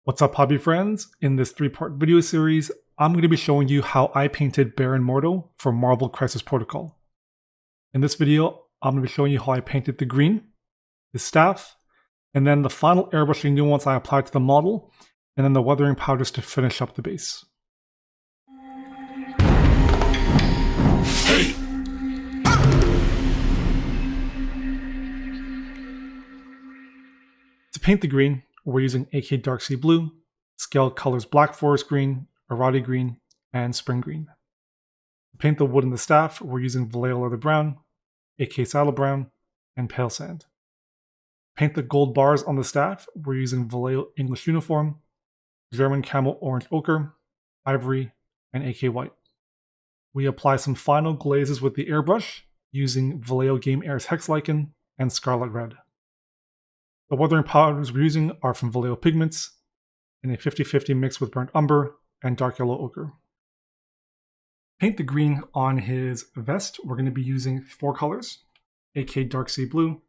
What's up, hobby friends? In this three-part video series, I'm going to be showing you how I painted Baron Mordo for Marvel Crisis Protocol. In this video, I'm going to be showing you how I painted the green, his staff, and then the final airbrushing nuance I applied to the model, and then the weathering powders to finish up the base. To paint the green, we're using AK Dark Sea Blue, scaled colors Black Forest Green, Arati Green, and Spring Green. To paint the wood and the staff, we're using Vallejo Leather Brown, AK Saddle Brown, and Pale Sand. To paint the gold bars on the staff, we're using Vallejo English Uniform, German Camel Orange Ochre, Ivory, and AK White. We apply some final glazes with the airbrush using Vallejo Game Air's Hex Lichen and Scarlet Red. The weathering powders we're using are from Vallejo Pigments in a 50-50 mix with Burnt Umber and Dark Yellow Ochre. Paint the green on his vest, we're going to be using four colors: AK Dark Sea Blue,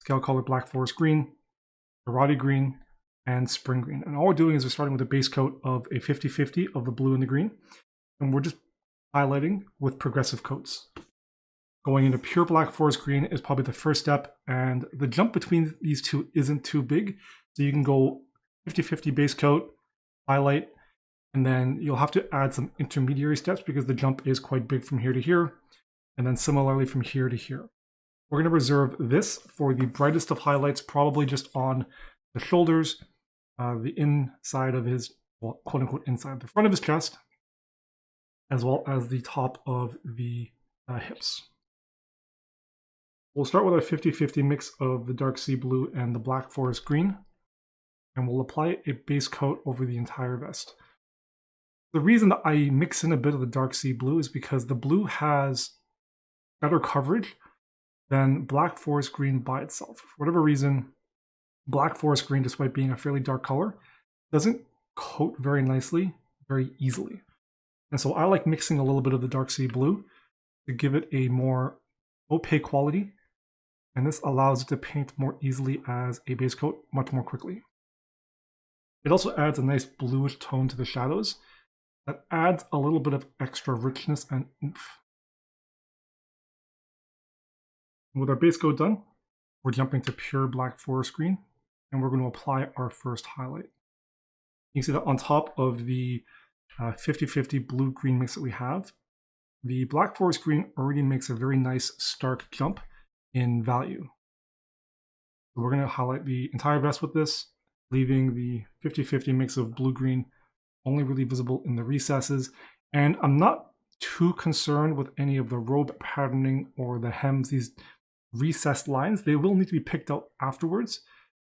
Scale Color Black Forest Green, Arati Green, and Spring Green. And all we're doing is we're starting with a base coat of a 50-50 of the blue and the green, and we're just highlighting with progressive coats. Going into pure Black Forest Green is probably the first step, and the jump between these two isn't too big. So you can go 50-50 base coat, highlight, and then you'll have to add some intermediary steps because the jump is quite big from here to here, and then similarly from here to here. We're going to reserve this for the brightest of highlights, probably just on the shoulders, the inside of his, well, quote-unquote inside, the front of his chest, as well as the top of the hips. We'll start with our 50-50 mix of the Dark Sea Blue and the Black Forest Green, and we'll apply a base coat over the entire vest. The reason that I mix in a bit of the Dark Sea Blue is because the blue has better coverage than Black Forest Green by itself. For whatever reason, Black Forest Green, despite being a fairly dark color, doesn't coat very nicely, very easily. And so I like mixing a little bit of the Dark Sea Blue to give it a more opaque quality, and this allows it to paint more easily as a base coat much more quickly. It also adds a nice bluish tone to the shadows that adds a little bit of extra richness and oomph. With our base coat done, we're jumping to pure Black Forest Green, and we're going to apply our first highlight. You can see that on top of the 50-50 blue-green mix that we have, the Black Forest Green already makes a very nice stark jump in value. So we're going to highlight the entire vest with this, leaving the 50-50 mix of blue-green only really visible in the recesses. And I'm not too concerned with any of the robe patterning or the hems, these recessed lines. They will need to be picked out afterwards.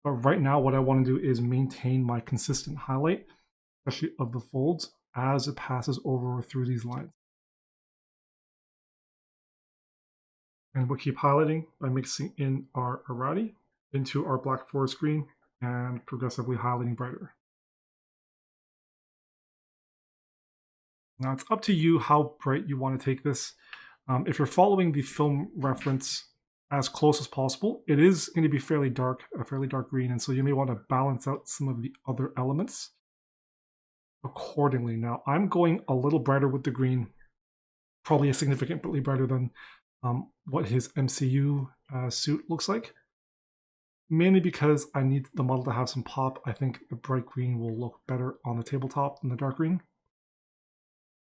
But right now what I want to do is maintain my consistent highlight, especially of the folds, as it passes over through these lines. And we'll keep highlighting by mixing in our Arati into our Black Forest Green and progressively highlighting brighter. Now it's up to you how bright you want to take this. If you're following the film reference as close as possible, it is going to be fairly dark, a fairly dark green, and so you may want to balance out some of the other elements accordingly. Now I'm going a little brighter with the green, probably significantly brighter than what his MCU suit looks like, mainly because I need the model to have some pop. I think the bright green will look better on the tabletop than the dark green,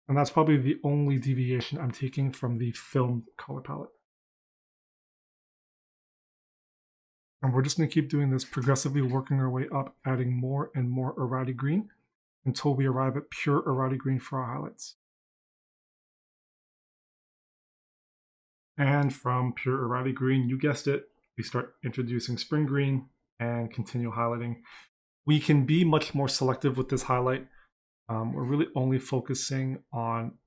and that's probably the only deviation I'm taking from the film color palette. And we're just going to keep doing this, progressively working our way up, adding more and more Arati green until we arrive at pure Arati green for our highlights. And from pure Arati green, you guessed it, we start introducing Spring Green and continue highlighting. We can be much more selective with this highlight. We're really only focusing on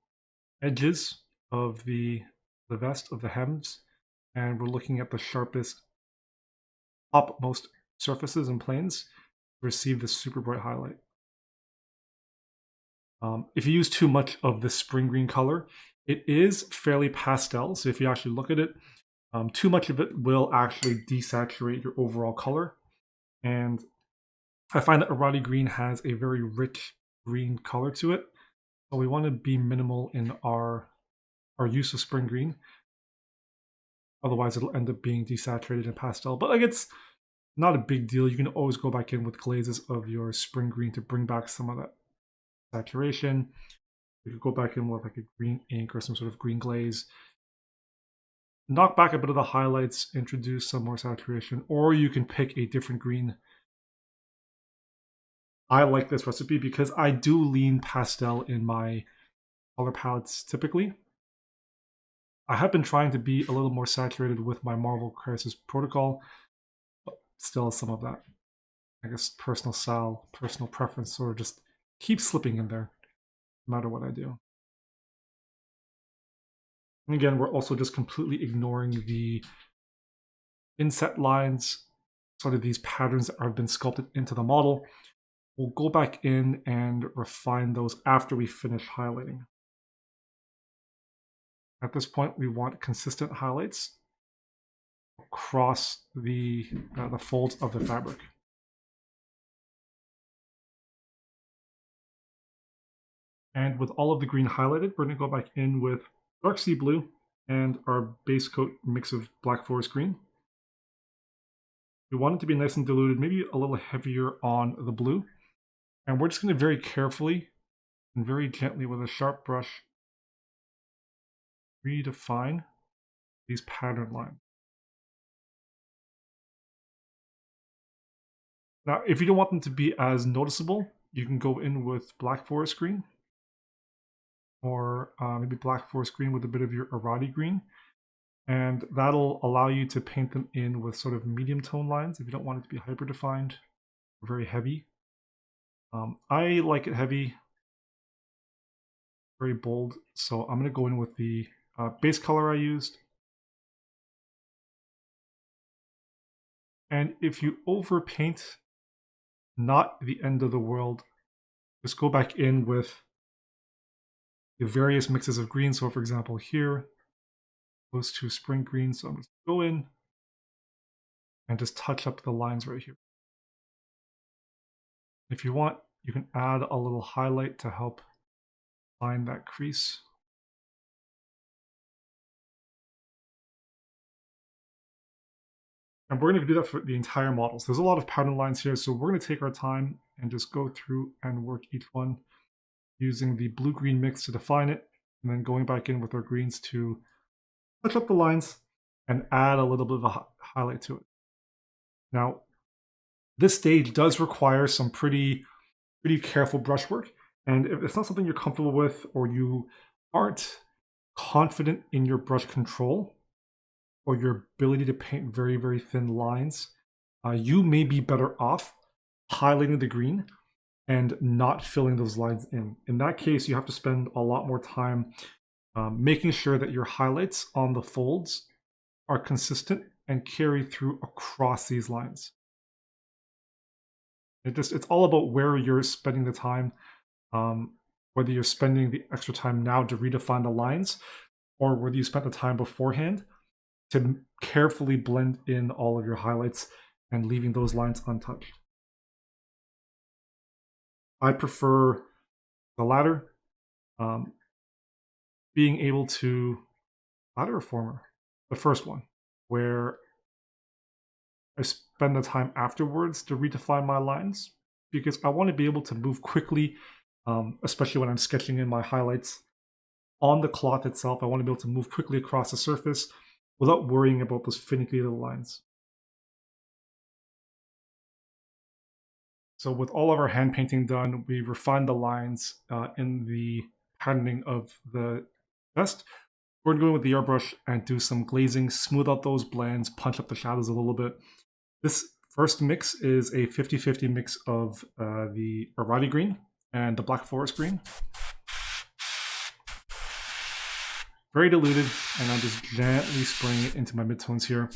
edges of the vest, of the hems, and we're looking at the sharpest, topmost surfaces and planes to receive this super bright highlight. If you use too much of the Spring Green color, it is fairly pastel, so if you actually look at it, too much of it will actually desaturate your overall color. And I find that Arati green has a very rich green color to it, so we want to be minimal in our use of spring green. Otherwise, it'll end up being desaturated in pastel. But like, it's not a big deal. You can always go back in with glazes of your spring green to bring back some of that saturation. You could go back in with like a green ink or some sort of green glaze. Knock back a bit of the highlights, introduce some more saturation, or you can pick a different green. I like this recipe because I do lean pastel in my color palettes typically. I have been trying to be a little more saturated with my Marvel Crisis Protocol, but still some of that, I guess, personal style, personal preference sort of just keeps slipping in there, no matter what I do. And again, we're also just completely ignoring the inset lines, sort of these patterns that have been sculpted into the model. We'll go back in and refine those after we finish highlighting. At this point, we want consistent highlights across the folds of the fabric. And with all of the green highlighted, we're going to go back in with dark sea blue and our base coat mix of black forest green. We want it to be nice and diluted, maybe a little heavier on the blue. And we're just going to very carefully and very gently with a sharp brush redefine these pattern lines. Now, if you don't want them to be as noticeable, you can go in with black forest green, or maybe black forest green with a bit of your Arati green, and that'll allow you to paint them in with sort of medium tone lines if you don't want it to be hyper defined or very heavy. I like it heavy, very bold, so I'm going to go in with the base color I used. And if you overpaint, not the end of the world. Just go back in with the various mixes of green. So for example, here, those two spring greens. So I'm just go in and just touch up the lines right here. If you want, you can add a little highlight to help line that crease. And we're going to do that for the entire model. So there's a lot of pattern lines here. So we're going to take our time and just go through and work each one using the blue-green mix to define it, and then going back in with our greens to touch up the lines and add a little bit of a highlight to it. Now, this stage does require some pretty careful brushwork, and if it's not something you're comfortable with or you aren't confident in your brush control or your ability to paint very thin lines, you may be better off highlighting the green and not filling those lines in. In that case, you have to spend a lot more time making sure that your highlights on the folds are consistent and carry through across these lines. It's all about where you're spending the time, whether you're spending the extra time now to redefine the lines, or whether you spent the time beforehand to carefully blend in all of your highlights and leaving those lines untouched. I prefer the latter, being able to, latter or former, the first one, where I spend the time afterwards to redefine my lines, because I want to be able to move quickly, especially when I'm sketching in my highlights on the cloth itself. I want to be able to move quickly across the surface without worrying about those finicky little lines. So with all of our hand painting done, we refined the lines in the patterning of the vest. We're going with the airbrush and do some glazing, smooth out those blends, punch up the shadows a little bit. This first mix is a 50-50 mix of the Arati green and the black forest green. Very diluted, and I'm just gently spraying it into my midtones here.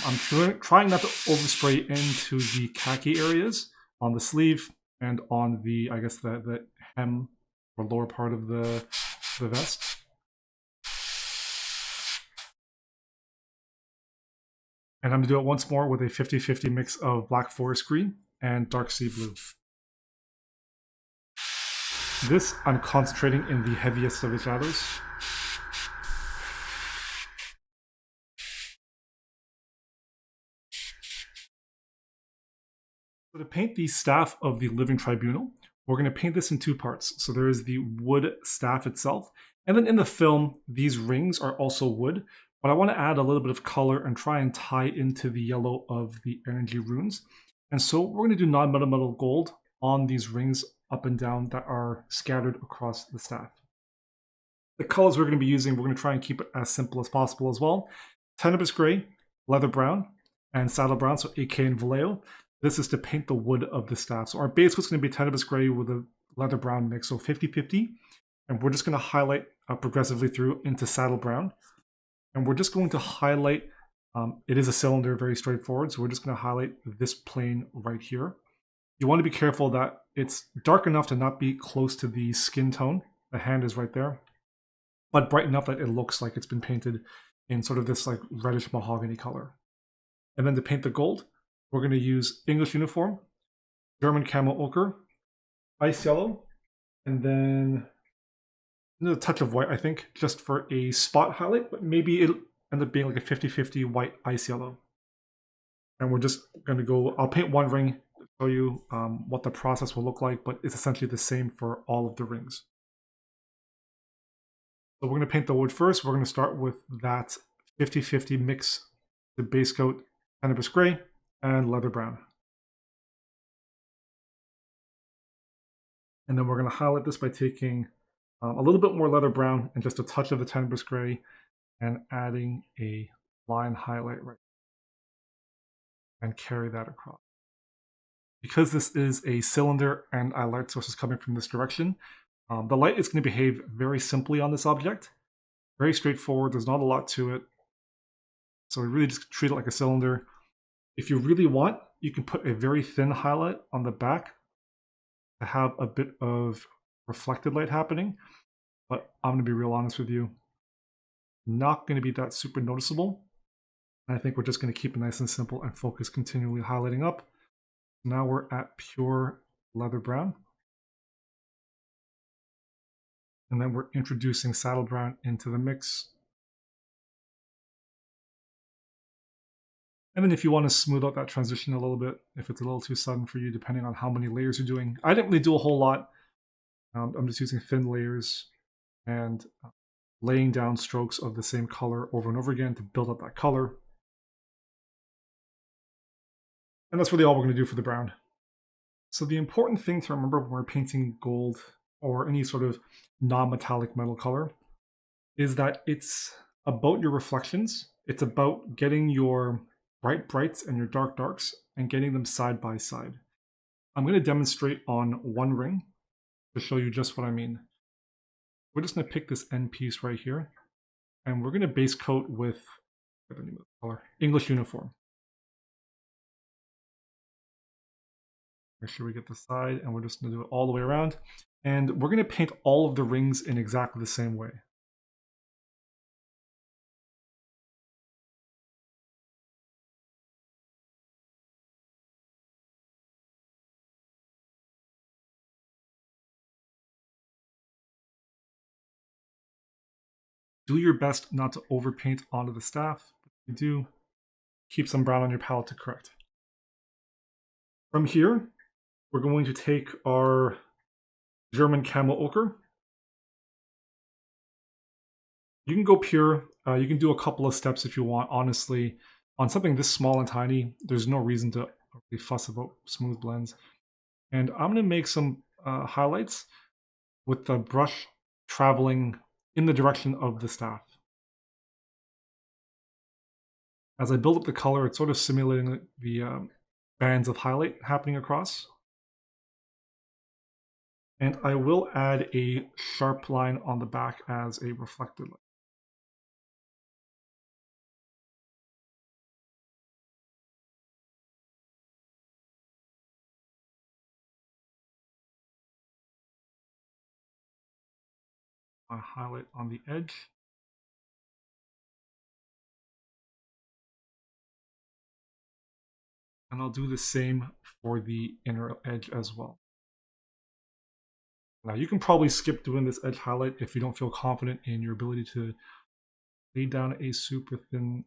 I'm trying not to overspray into the khaki areas on the sleeve and on the, I guess, the hem or lower part of the vest. And I'm going to do it once more with a 50-50 mix of black forest green and dark sea blue. This, I'm concentrating in the heaviest of the shadows. So to paint the staff of the Living Tribunal, we're going to paint this in two parts. So there is the wood staff itself, and then in the film, these rings are also wood, but I want to add a little bit of color and try and tie into the yellow of the energy runes. And so we're going to do non-metal gold on these rings up and down that are scattered across the staff. The colors we're going to be using, we're going to try and keep it as simple as possible as well. Tenebris Gray, Leather Brown, and Saddle Brown, so AK and Vallejo. This is to paint the wood of the staff. So our base was going to be Tenebris Gray with a Leather Brown mix, so 50-50. And we're just going to highlight progressively through into Saddle Brown. And we're just going to highlight, it is a cylinder, very straightforward, so we're just going to highlight this plane right here. You want to be careful that it's dark enough to not be close to the skin tone. The hand is right there, but bright enough that it looks like it's been painted in sort of this like reddish mahogany color. And then to paint the gold, we're going to use English Uniform, German Camo Ochre, Ice Yellow, and then a touch of white, I think, just for a spot highlight, but maybe it'll end up being like a 50-50 white Ice Yellow. And we're just going to go, I'll paint one ring to show you what the process will look like, but it's essentially the same for all of the rings. So we're going to paint the wood first. We're going to start with that 50-50 mix, the base coat, Tenebris Gray, and Leather Brown. And then we're going to highlight this by taking a little bit more Leather Brown and just a touch of the Tenebris Gray and adding a line highlight right and carry that across. Because this is a cylinder and our light source is coming from this direction, the light is going to behave very simply on this object. Very straightforward, there's not a lot to it. So we really just treat it like a cylinder. If you really want, you can put a very thin highlight on the back to have a bit of reflected light happening. But I'm going to be real honest with you, not going to be that super noticeable. I think we're just going to keep it nice and simple and focus continually highlighting up. Now we're at pure Leather Brown. And then we're introducing Saddle Brown into the mix. And then if you want to smooth out that transition a little bit, if it's a little too sudden for you, depending on how many layers you're doing. I didn't really do a whole lot. I'm just using thin layers and laying down strokes of the same color over and over again to build up that color. And that's really all we're going to do for the brown. So the important thing to remember when we're painting gold or any sort of non-metallic metal color is that it's about your reflections. It's about getting your bright brights and your dark darks and getting them side by side. I'm going to demonstrate on one ring to show you just what I mean. We're just going to pick this end piece right here and we're going to base coat with English Uniform. Make sure we get the side and we're just going to do it all the way around. And we're going to paint all of the rings in exactly the same way. Do your best not to overpaint onto the staff. If you do, keep some brown on your palette to correct. From here, we're going to take our German Camo Ochre. You can go pure. You can do a couple of steps if you want. Honestly, on something this small and tiny, there's no reason to really fuss about smooth blends. And I'm going to make some highlights with the brush traveling in the direction of the staff. As I build up the color, it's sort of simulating the bands of highlight happening across. And I will add a sharp line on the back as a reflected light. A highlight on the edge. And I'll do the same for the inner edge as well. Now you can probably skip doing this edge highlight if you don't feel confident in your ability to lay down a super thin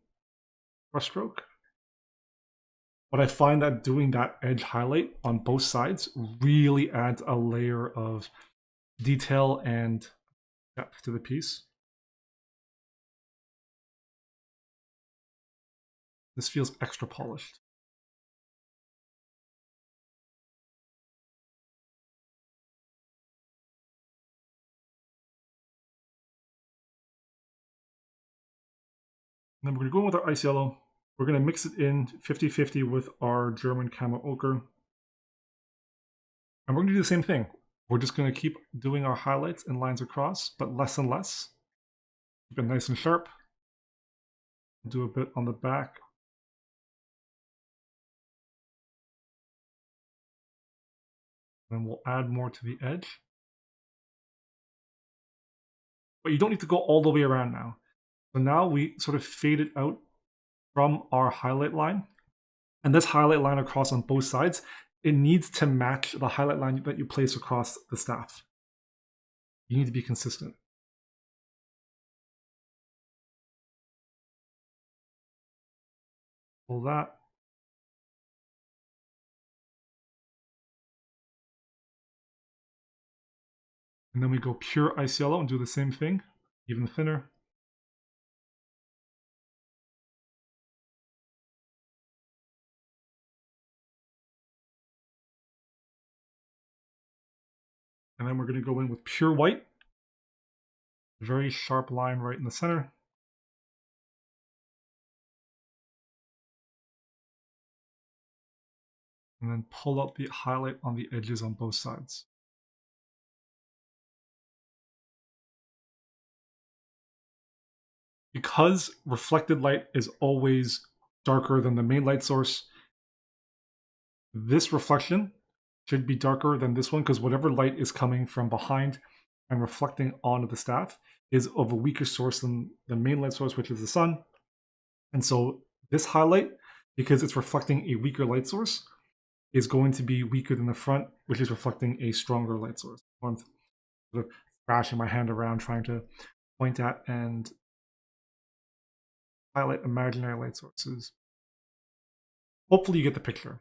brushstroke. But I find that doing that edge highlight on both sides really adds a layer of detail and depth to the piece. This feels extra polished. And then we're going to go in with our ice yellow. We're going to mix it in 50-50 with our German camo ochre. And we're going to do the same thing. We're just going to keep doing our highlights and lines across, but less and less. Keep it nice and sharp. Do a bit on the back. Then we'll add more to the edge. But you don't need to go all the way around now. So now we sort of fade it out from our highlight line. And this highlight line across on both sides, it needs to match the highlight line that you place across the staff. You need to be consistent. Pull that. And then we go pure ice yellow and do the same thing, even thinner. And then we're going to go in with pure white. Very sharp line right in the center. And then pull out the highlight on the edges on both sides. Because reflected light is always darker than the main light source, this reflection should be darker than this one because whatever light is coming from behind and reflecting onto the staff is of a weaker source than the main light source, which is the sun. And so this highlight, because it's reflecting a weaker light source, is going to be weaker than the front, which is reflecting a stronger light source. I'm sort of thrashing my hand around trying to point at and highlight imaginary light sources. Hopefully you get the picture.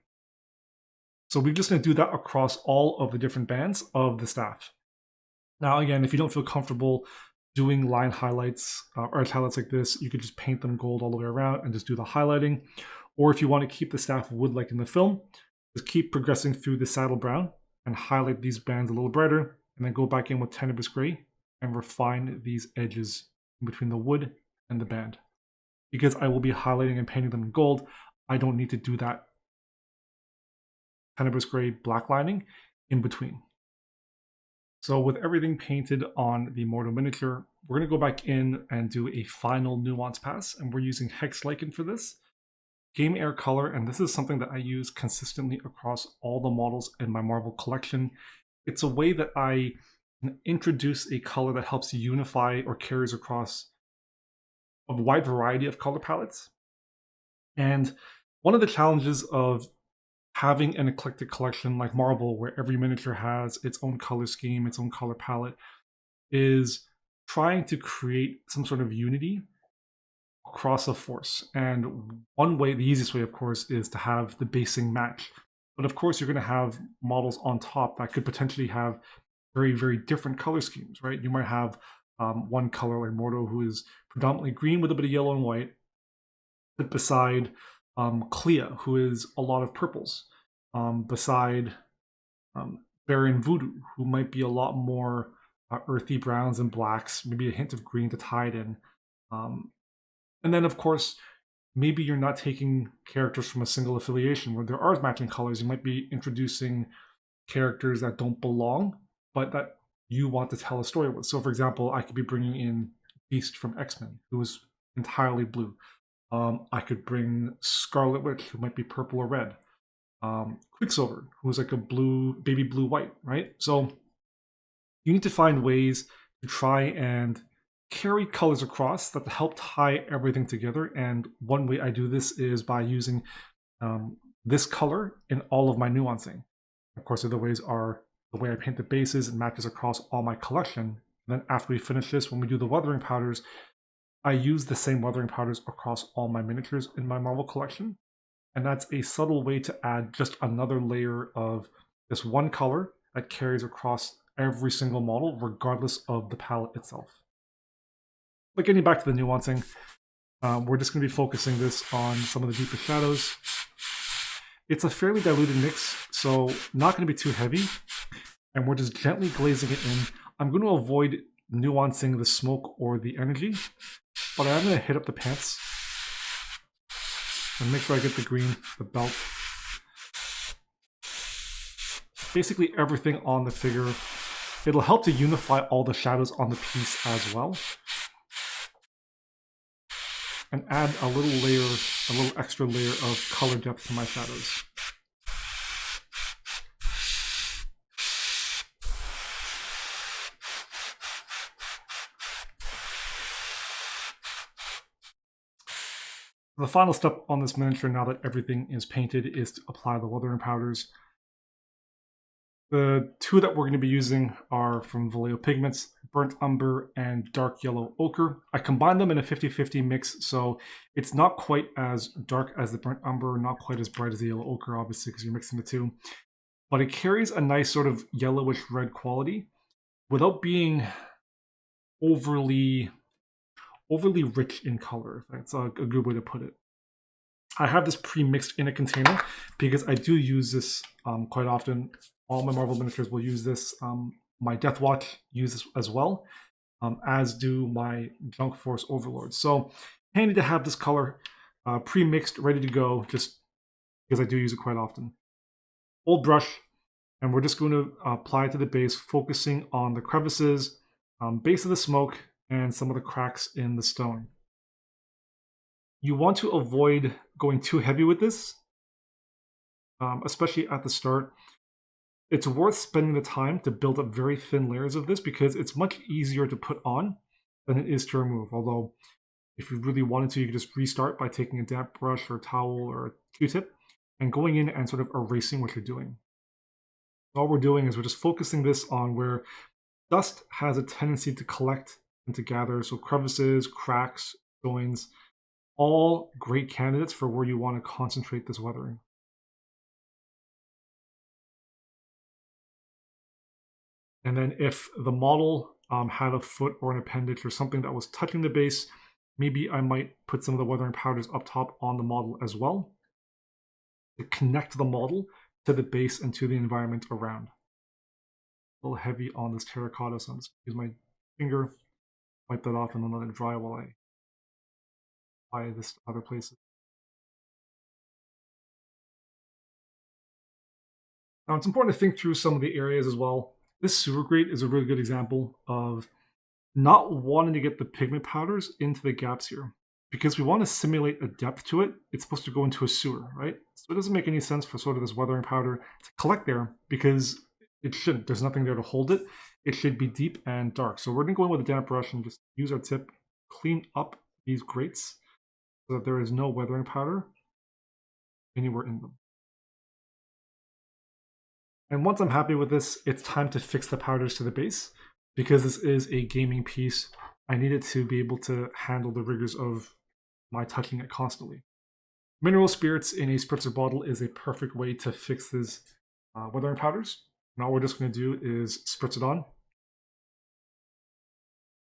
So we're just going to do that across all of the different bands of the staff. Now, again, if you don't feel comfortable doing line highlights or edge highlights like this, you could just paint them gold all the way around and just do the highlighting. Or if you want to keep the staff wood like in the film, just keep progressing through the saddle brown and highlight these bands a little brighter, and then go back in with tenebrous gray and refine these edges in between the wood and the band. Because I will be highlighting and painting them in gold, I don't need to do that tenebrous gray black lining in between. So with everything painted on the Mordo miniature, we're going to go back in and do a final nuance pass, and we're using Hex Lichen for this. Game Air color, and this is something that I use consistently across all the models in my Marvel collection. It's a way that I introduce a color that helps unify or carries across a wide variety of color palettes. And one of the challenges of having an eclectic collection like Marvel, where every miniature has its own color scheme, its own color palette, is trying to create some sort of unity across a force. And one way, the easiest way, of course, is to have the basing match. But of course, you're going to have models on top that could potentially have very, very different color schemes, right? You might have one color like Mordo who is predominantly green with a bit of yellow and white, but beside Clea, who is a lot of purples, beside Baron Voodoo, who might be a lot more earthy browns and blacks, maybe a hint of green to tie it in. And then, of course, maybe you're not taking characters from a single affiliation where there are matching colors. You might be introducing characters that don't belong, but that you want to tell a story with. So, for example, I could be bringing in Beast from X-Men, who is entirely blue. I could bring Scarlet Witch, who might be purple or red. Quicksilver, who is like a blue, baby blue white, right? So you need to find ways to try and carry colors across that help tie everything together. And one way I do this is by using this color in all of my nuancing. Of course, the other ways are the way I paint the bases and matches across all my collection. And then after we finish this, when we do the weathering powders, I use the same weathering powders across all my miniatures in my Marvel collection. And that's a subtle way to add just another layer of this one color that carries across every single model, regardless of the palette itself. But getting back to the nuancing, we're just going to be focusing this on some of the deeper shadows. It's a fairly diluted mix, so not going to be too heavy, and we're just gently glazing it in. I'm going to avoid nuancing the smoke or the energy, but I'm going to hit up the pants and make sure I get the green, the belt. Basically everything on the figure. It'll help to unify all the shadows on the piece as well. And add a little extra layer of color depth to my shadows. The final step on this miniature, now that everything is painted, is to apply the weathering powders. The two that we're going to be using are from Vallejo Pigments, Burnt Umber and Dark Yellow Ochre. I combined them in a 50-50 mix, so it's not quite as dark as the Burnt Umber, not quite as bright as the Yellow Ochre, obviously, because you're mixing the two. But it carries a nice sort of yellowish red quality without being overly rich in color. That's a good way to put it. I have this pre-mixed in a container because I do use this quite often. All my Marvel miniatures will use this. My Death Watch uses this as well, as do my Junk Force Overlords. So handy to have this color pre-mixed, ready to go, just because I do use it quite often. Old brush, and we're just going to apply it to the base, focusing on the crevices, base of the smoke, and some of the cracks in the stone. You want to avoid going too heavy with this, especially at the start. It's worth spending the time to build up very thin layers of this because it's much easier to put on than it is to remove. Although, if you really wanted to, you could just restart by taking a damp brush or a towel or a Q-tip and going in and sort of erasing what you're doing. All we're doing is we're just focusing this on where dust has a tendency to collect and to gather. So crevices, cracks, joins, all great candidates for where you want to concentrate this weathering. And then if the model had a foot or an appendage or something that was touching the base, maybe I might put some of the weathering powders up top on the model as well to connect the model to the base and to the environment around. A little heavy on this terracotta, so I'm just going to use my finger, wipe that off, and then let it dry while I apply this to other places. Now it's important to think through some of the areas as well. This sewer grate is a really good example of not wanting to get the pigment powders into the gaps here. Because we want to simulate a depth to it, it's supposed to go into a sewer, right? So it doesn't make any sense for sort of this weathering powder to collect there because it shouldn't. There's nothing there to hold it. It should be deep and dark. So we're going to go in with a damp brush and just use our tip, clean up these grates so that there is no weathering powder anywhere in them. And once I'm happy with this, it's time to fix the powders to the base. Because this is a gaming piece, I need it to be able to handle the rigors of my touching it constantly. Mineral spirits in a spritzer bottle is a perfect way to fix these weathering powders. And all we're just going to do is spritz it on.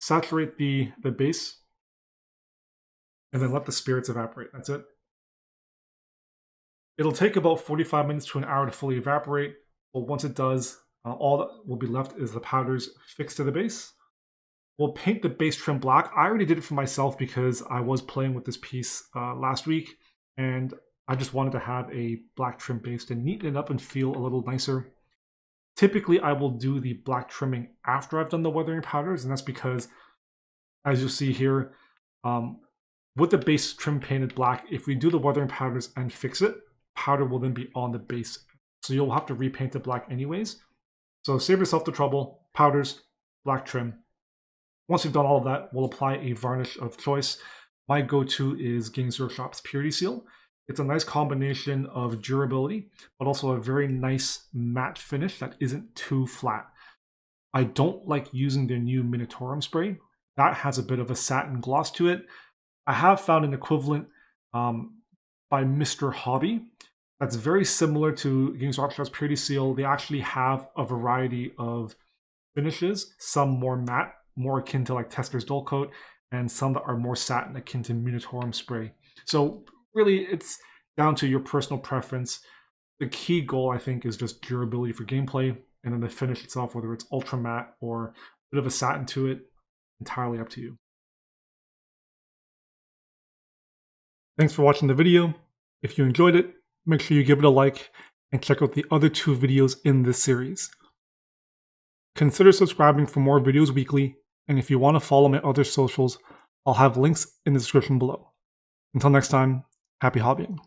Saturate the base. And then let the spirits evaporate. That's it. It'll take about 45 minutes to an hour to fully evaporate. But once it does, all that will be left is the powders fixed to the base. We'll paint the base trim black. I already did it for myself because I was playing with this piece last week, and I just wanted to have a black trim base to neaten it up and feel a little nicer. Typically, I will do the black trimming after I've done the weathering powders, and that's because, as you'll see here, with the base trim painted black, if we do the weathering powders and fix it, powder will then be on the base. So you'll have to repaint it black anyways. So save yourself the trouble, powders, black trim. Once you've done all of that, we'll apply a varnish of choice. My go-to is Games Workshop's Purity Seal. It's a nice combination of durability, but also a very nice matte finish that isn't too flat. I don't like using their new Minotaurum spray. That has a bit of a satin gloss to it. I have found an equivalent by Mr. Hobby that's very similar to Games Workshop's Purity Seal. They actually have a variety of finishes, some more matte, more akin to like Tester's Dull Coat, and some that are more satin, akin to Minotaurum spray. So really, it's down to your personal preference. The key goal, I think, is just durability for gameplay, and then the finish itself, whether it's ultra matte or a bit of a satin to it, entirely up to you. Thanks for watching the video. If you enjoyed it, make sure you give it a like and check out the other 2 videos in this series. Consider subscribing for more videos weekly, and if you want to follow my other socials, I'll have links in the description below. Until next time, happy hobbying.